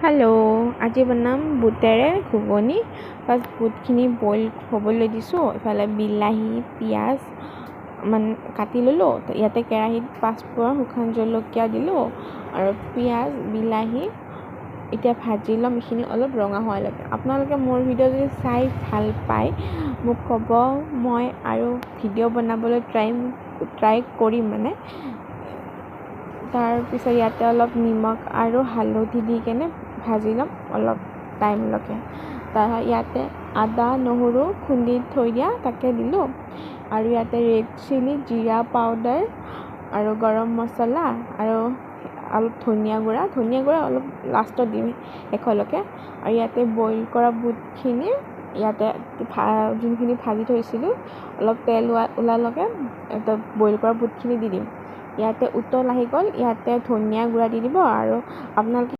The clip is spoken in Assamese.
হেল্ল', আজি বনাম বুটেৰে ঘুগুনি। ফাৰ্ষ্ট বুটখিনি বইল হ'বলৈ দিছোঁ। ইফালে বিলাহী পিঁয়াজ কাটি ল'লোঁ। ইয়াতে কেৰাহীত পাঁচফোৰণ শুকান জলকীয়া দিলোঁ আৰু পিঁয়াজ বিলাহী এতিয়া ভাজি ল'ম। এইখিনি অলপ ৰঙা হোৱালৈকে। আপোনালোকে মোৰ ভিডিঅ' যদি চাই ভাল পায় মোক ক'ব, মই আৰু ভিডিঅ' বনাবলৈ ট্ৰাই কৰিম তাৰপিছত ইয়াতে অলপ নিমখ আৰু হালধি দি কেনে ভাজি ল'ম অলপ টাইমলৈকে। তাৰপিছত ইয়াতে আদা নহৰু খুন্দি থৈ দিয়া তাকে দিলোঁ আৰু ইয়াতে ৰেড চিলি জিৰা পাউডাৰ আৰু গৰম মছলা আৰু অলপ ধনিয়া গুড়া অলপ লাষ্টত দিম শেষলৈকে। আৰু ইয়াতে বইল কৰা বুটখিনি ইয়াতে যোনখিনি ভাজি থৈছিলোঁ অলপ তেল ওলালৈকে বইল কৰা বুটখিনি দি দিম। ইয়াতে উতল আহি গ'ল। ইয়াতে ধনিয়া গুড়া দি দিব আৰু আপোনালোকে